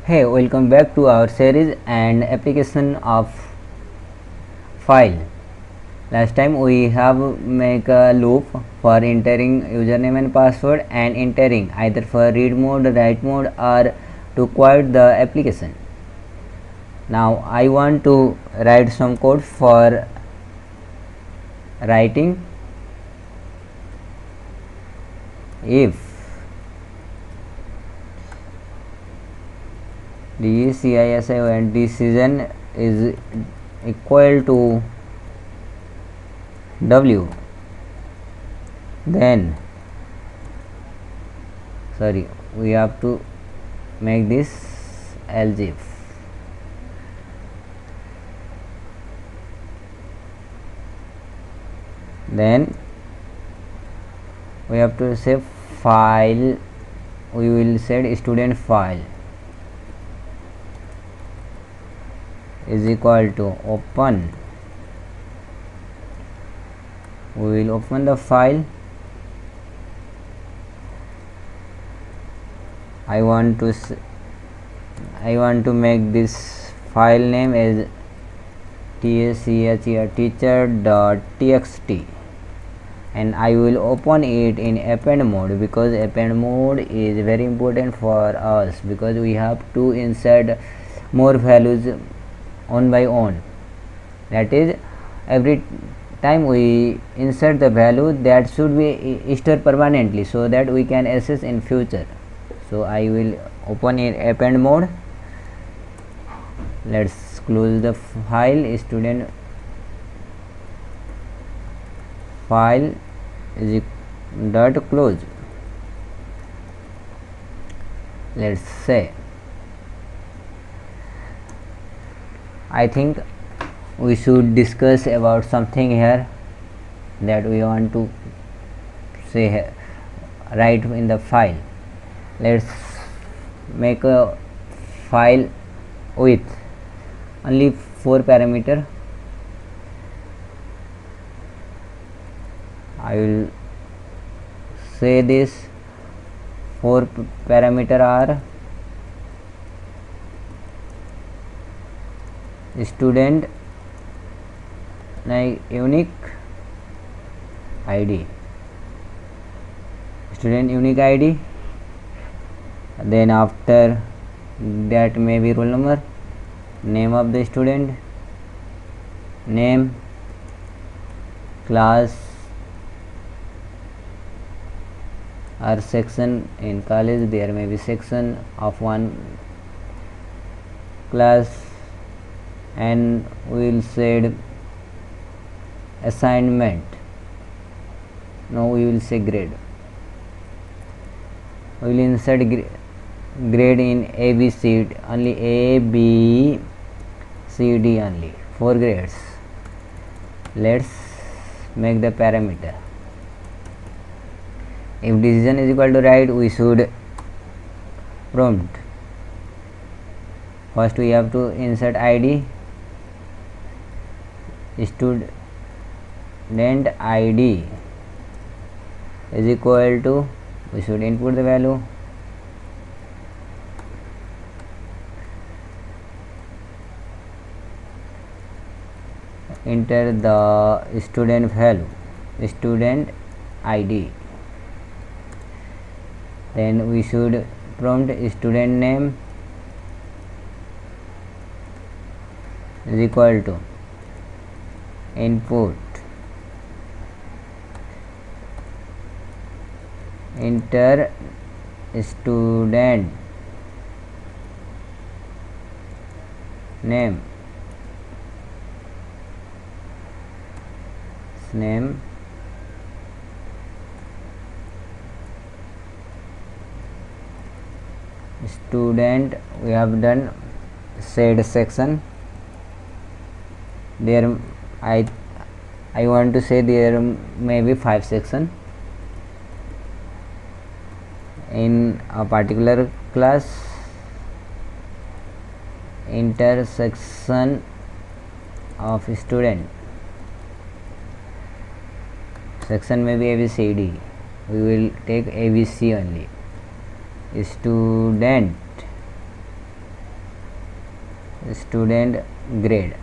Hey, welcome back to our series and application of file. Last time we have make a loop for entering username and password and entering either for read mode, write mode or to quit the application. Now I want to write some code for writing. If decision decision is equal to w, then we have to make this else if. Then we have to say file, we will set student file is equal to open, we will open the file. I want to make this file name as teacher.txt and I will open it in append mode, because append mode is very important for us because we have to insert more values on by on. That is, every time we insert the value, that should be stored permanently so that we can access in future. So I will open in append mode. Let's close the file. Student file is dot close. Let's say, I think we should discuss about something here that we want to say here, write in the file. Let's make a file with only 4 parameter. I will say this 4 parameter are student unique id, student unique id, then after that may be roll number, name of the student, name, class or section. In college there may be section of one class, and we will say assignment. Now we will say grade. We will insert grade in A, B, C, only A, B, C, D only 4 grades. Let's make the parameter. If decision is equal to write, we should prompt. First we have to insert id, student id is equal to, we should input the value, enter the student value, student id, then we should prompt student name is equal to input, enter student name, student, we have done said section. There I want to say there may be 5 section in a particular class. Intersection of student, section may be ABCD, we will take ABC only. Student student grade,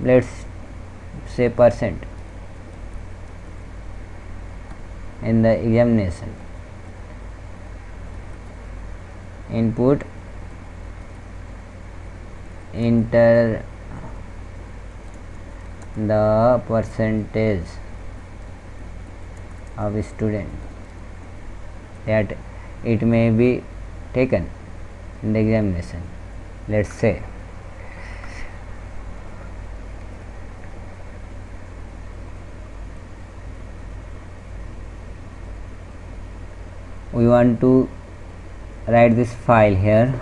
let's say percent in the examination. Input, enter the percentage of student that it may be taken in the examination. Let's say we want to write this file here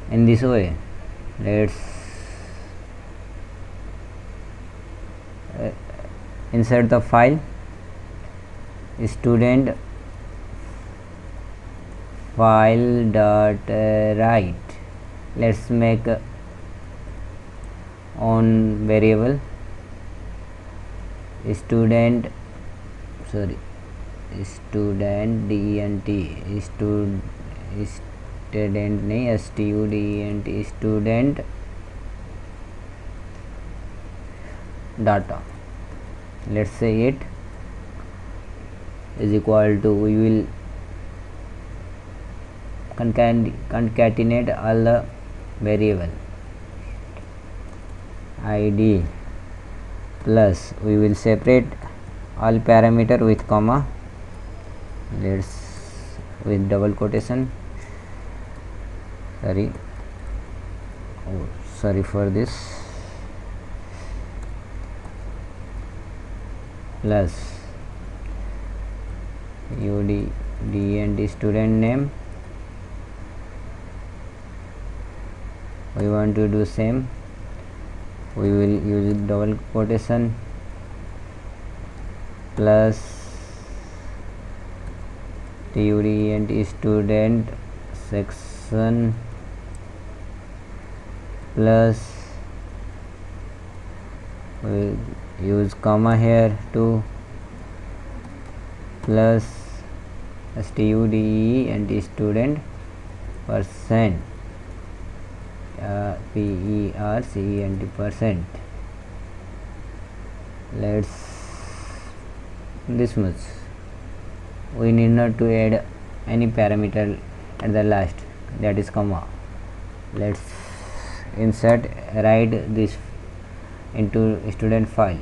in this way. Let's insert the file student file dot write. Let's make on variable student dent student नहीं student student data. Let's say it is equal to, we will concatenate all the variable id plus we will separate all parameter with comma. Let's with double quotation, sorry for this, plus and student name. We want to do same, we will use double quotation plus and student section plus we use comma here too plus stude and student percent percent. Let's this much. We need not to add any parameter at the last, that is comma. Let's insert write this into student file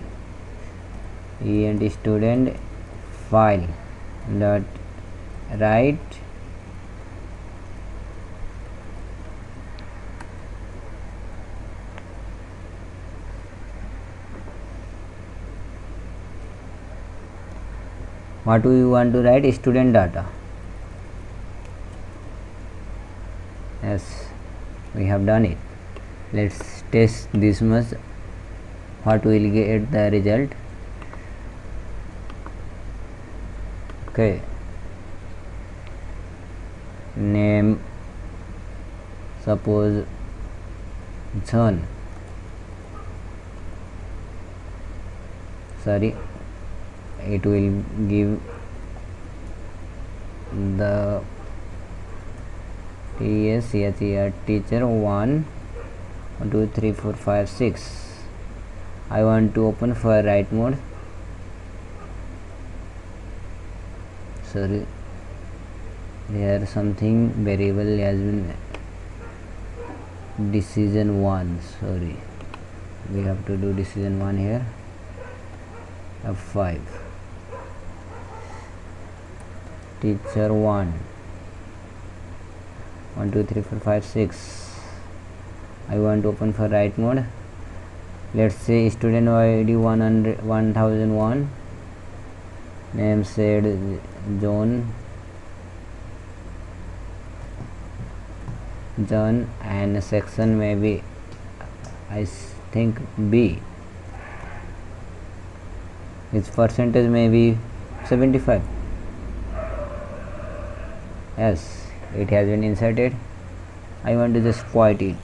and student file dot write what do we want to write? Student data. Yes, we have done it. Let's test this much, what will get the result. Okay, name suppose John, it will give the teacher 1 2 3 4 5 6. I want to open for write mode. Here something variable has been decision 1. We have to do decision 1 here. F5 teacher 1 1 2 3 4 5 6. I want to open for write mode. Let's say student id 1001, name said John, and section maybe I think B. Its percentage may be 75. Yes, it has been inserted. I want to just quit it,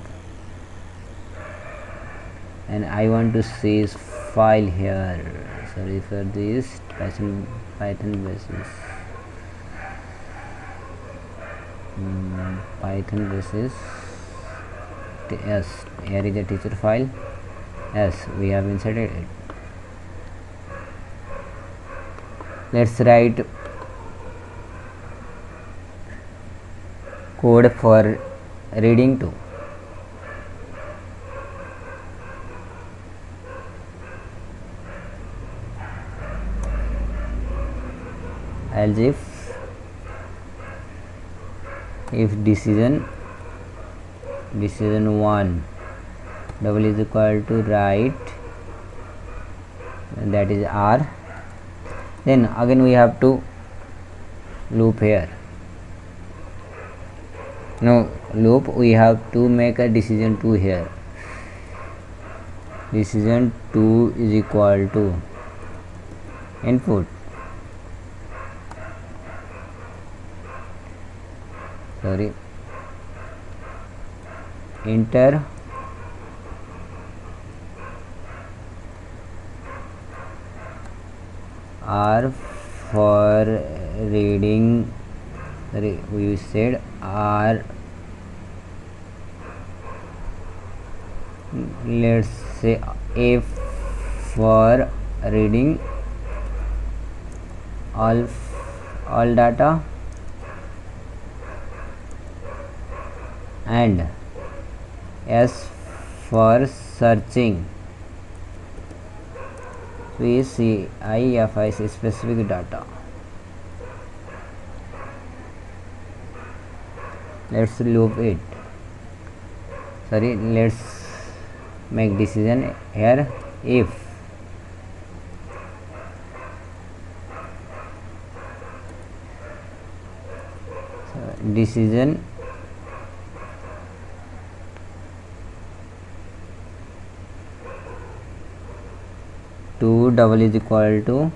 and I want to see this file here. Sorry for this Python basis. Python this is yes, here is a teacher file. Yes, we have inserted it. Let's write code for reading to. Else if decision 1 double is equal to right, that is R, then again we have to loop here. No loop, we have to make a decision 2 here. Decision 2 is equal to input, sorry, enter R for reading, sorry, we said R, let's say A for reading all data, and S for searching PCIFI specific data. Let's loop it, sorry, let's make decision here. If decision two double is equal to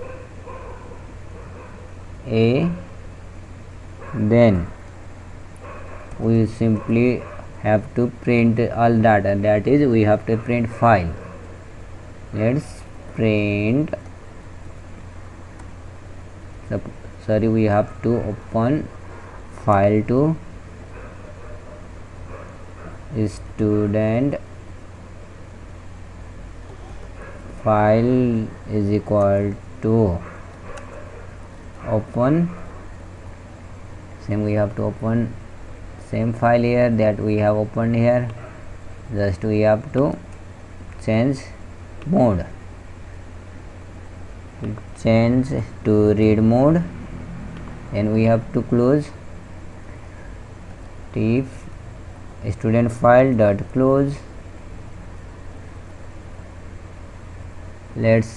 A, then we simply have to print all data, that is we have to print file. Let's print, sorry, we have to open file to student file is equal to open, same we have to open same file here that we have opened here, just we have to change mode, change to read mode, and we have to close if student file dot close. Let's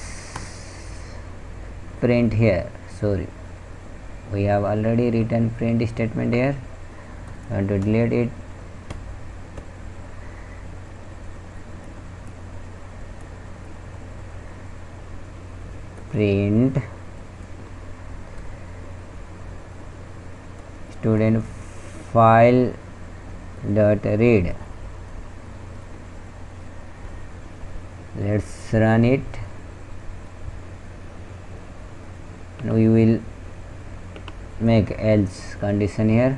print here, sorry, we have already written print statement here, I want to delete it. Print student file dot read. Let's run it. We will make else condition here,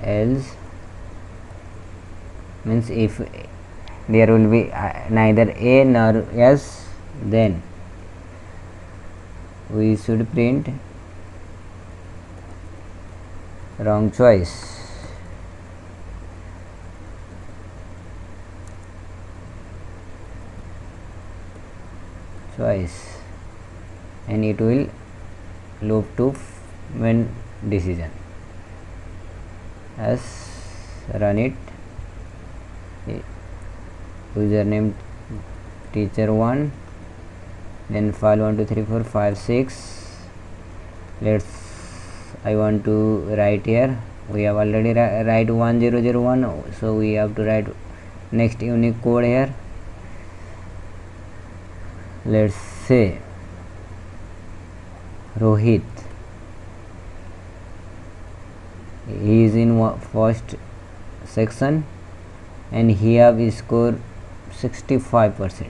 else means if there will be neither A nor S, then we should print wrong choice. And it will loop to when decision. As run it, username teacher1, then file 1 2 3 4 5 6. Let's, I want to write here, we have already write 1001, so we have to write next unique code here. Let's say Rohit, he is in first section and he have scored 65%.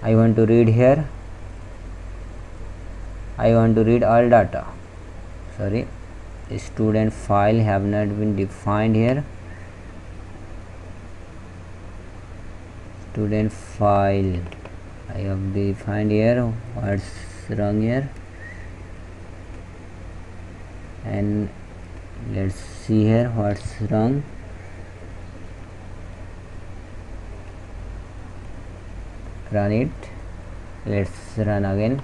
I want to read here, I want to read all data. Sorry, student file have not been defined here. Student file I have defined here. What's wrong here? And let's see here what's wrong. Run it. Let's run again.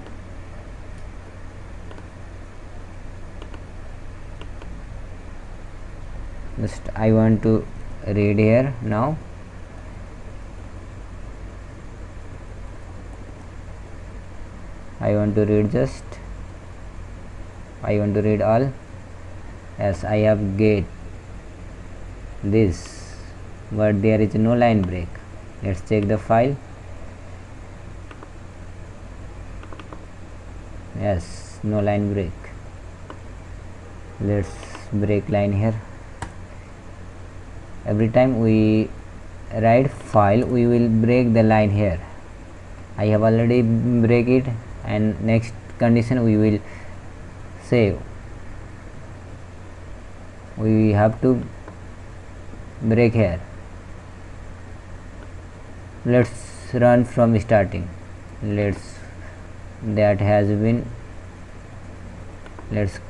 Just I want to read here now. I want to read just. I want to read all. Yes, I have get this, but there is no line break. Let's check the file. Yes, no line break. Let's break line here. Every time we write file, we will break the line here. I have already break it, and next condition we will save. We have to break here. Let's run from starting. Let's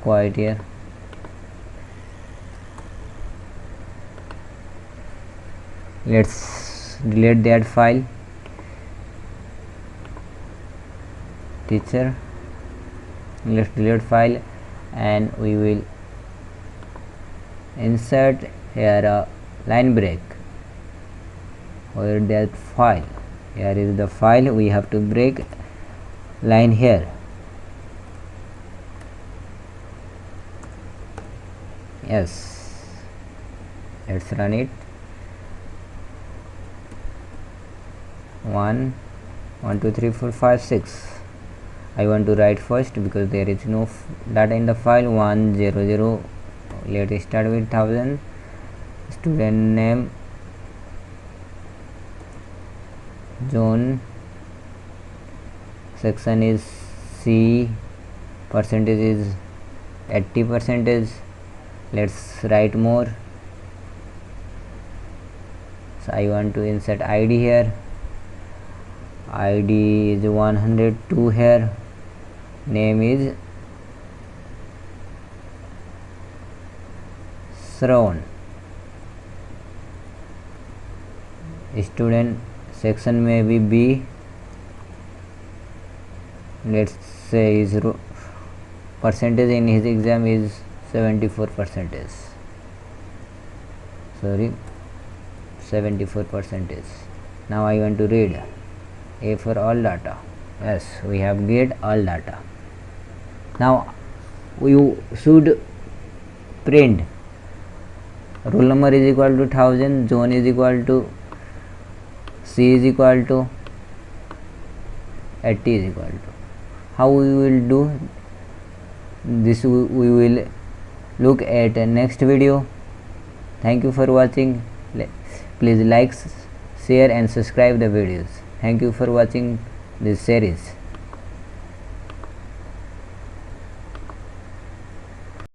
quiet here. Let's delete that file. Teacher, let's delete file, and we will insert here a line break. Where that file? Here is the file. We have to break line here. Yes, let's run it. 1 2 3 4 5 6. I want to write first because there is no data in the file. 100. Let's start with 1000. Student name John. Section is C. Percentage is 80%. Let's write more. So I want to insert ID here. ID is 102 here. Name is Shravan. Student section may be B. Let's say his percentage in his exam is 74%. Sorry, 74%. Now I want to read. A for all data. Yes, we have get all data. Now you should print roll number is equal to 1000, zone is equal to C is equal to 80 is equal to. How we will do this, we will look at next video. Thank you for watching. Please like, share and subscribe the videos. Thank you for watching this series.